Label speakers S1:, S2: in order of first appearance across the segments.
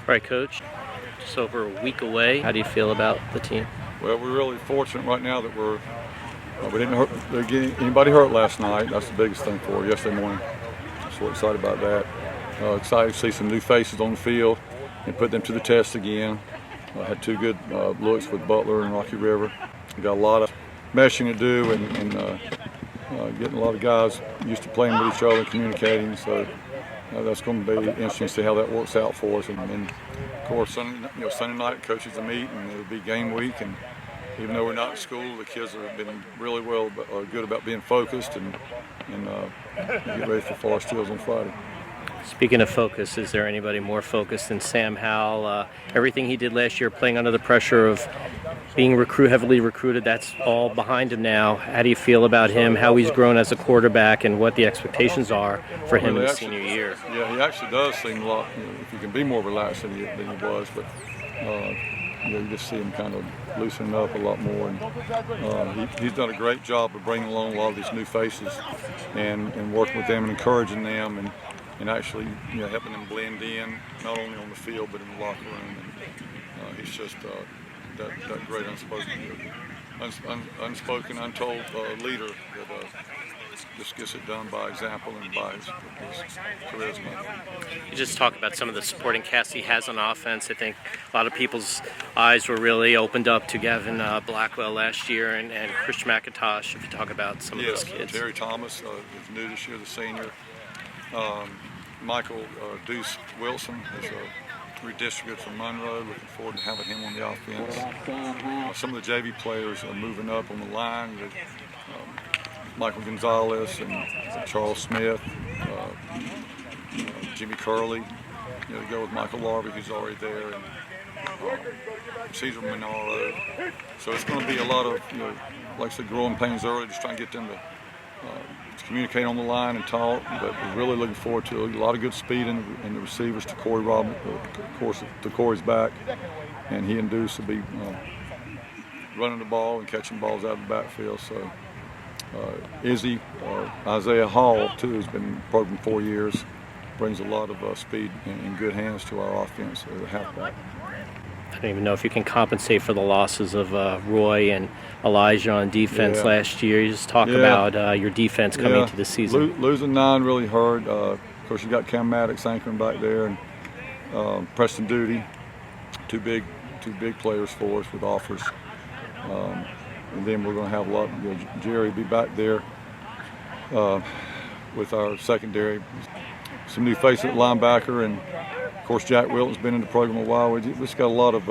S1: right, Coach, just over a week away. How do you feel about the team?
S2: Well, we're really fortunate right now that we didn't get anybody hurt last night. That's the biggest thing for us yesterday morning. So we're excited about that. Excited to see some new faces on the field and put them to the test again. Had two good looks with Butler and Rocky River. We got a lot of meshing to do and getting a lot of guys used to playing with each other and communicating. So that's going to be interesting to see how that works out for us. And of course, Sunday night coaches will meet and it'll be game week. And even though we're not in school, the kids have been really good about being focused and get ready for Forest Hills on Friday.
S1: Speaking of focus, is there anybody more focused than Sam Howell? Everything he did last year, playing under the pressure of being heavily recruited, that's all behind him now. How do you feel about him, how he's grown as a quarterback, and what the expectations are for him in his senior year?
S2: Yeah, he actually does seem a lot, if he can be more relaxed than he was, but you just see him kind of loosening up a lot more. And he's done a great job of bringing along a lot of these new faces and working with them and encouraging them and actually helping them blend in, not only on the field but in the locker room. And he's just that great unspoken, untold leader that just gets it done by example and by his charisma.
S1: You just talk about some of the supporting cast he has on offense. I think a lot of people's eyes were really opened up to Gavin Blackwell last year and Christian McIntosh, if you talk about some of those kids.
S2: Terry Thomas is new this year, the senior. Michael Deuce Wilson is redistricted from Monroe. Looking forward to having him on the offense. Some of the JV players are moving up on the line. Michael Gonzalez and Charles Smith, Jimmy Curley. To go with Michael Larvey, who's already there, and Cesar Minaro. So it's going to be a lot of, like I said, growing pains early, just trying to get them to communicate on the line and talk, but we're really looking forward to a lot of good speed in the receivers to Corey Robin, of course, to Corey's back, and he and Deuce will be running the ball and catching balls out of the backfield. So Izzy, Isaiah Hall, too, has been in the program 4 years, brings a lot of speed and good hands to our offense as a halfback.
S1: I don't even know if you can compensate for the losses of Roy and Elijah on defense last year. You just talk about your defense coming into the season.
S2: Losing 9 really hurt. Of course, you got Cam Maddox anchoring back there, and Preston Duty, two big players for us with offers. And then we're going to have a lot. Jerry be back there with our secondary. Some new faces at linebacker, and of course Jack Wilton's been in the program a while. We just got a lot of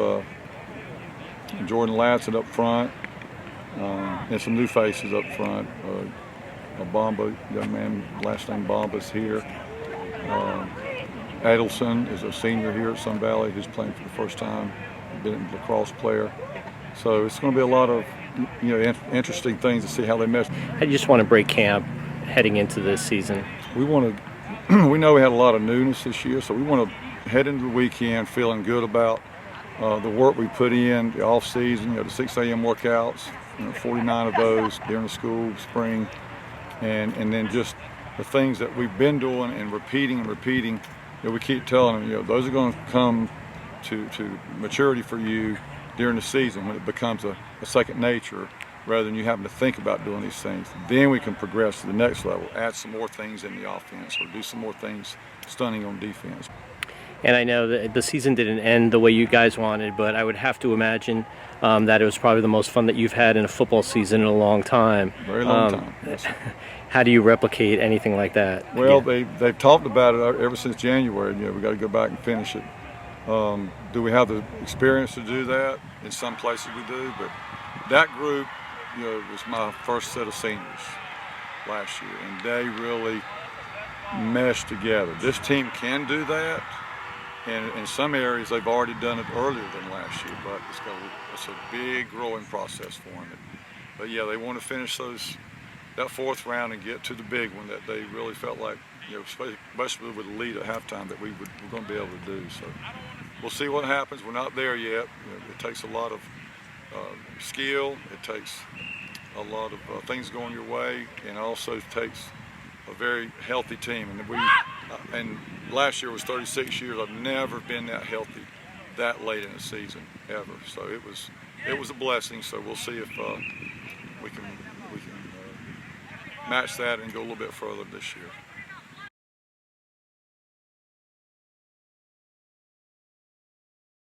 S2: Jordan Latson up front, and some new faces up front. Bomba, young man, last name Bomba's here. Adelson is a senior here at Sun Valley who's playing for the first time, been a lacrosse player. So it's going to be a lot of interesting things to see how they mesh.
S1: I just want to break camp heading into this season.
S2: We want to. We know we had a lot of newness this year, so we want to head into the weekend feeling good about the work we put in, the off season, the 6 a.m. workouts, 49 of those during the school spring, and then just the things that we've been doing and repeating. We keep telling them, those are going to come to maturity for you during the season when it becomes a second nature, rather than you having to think about doing these things. Then we can progress to the next level, add some more things in the offense, or do some more things stunning on defense.
S1: And I know that the season didn't end the way you guys wanted, but I would have to imagine that it was probably the most fun that you've had in a football season in a long time.
S2: Very long time. Yes.
S1: How do you replicate anything like that?
S2: Well, they've talked about it ever since January. We got to go back and finish it. Do we have the experience to do that? In some places we do, but that group, was my first set of seniors last year, and they really meshed together. This team can do that, and in some areas they've already done it earlier than last year, but it's a big growing process for them. But they want to finish that fourth round and get to the big one that they really felt like, especially with the lead at halftime, that we're going to be able to do. So we'll see what happens. We're not there yet. It takes a lot of skill. It takes a lot of things going your way, and also takes a very healthy team. And last year was 36 years. I've never been that healthy that late in the season ever. So it was a blessing. So we'll see if we can match that and go a little bit further this year.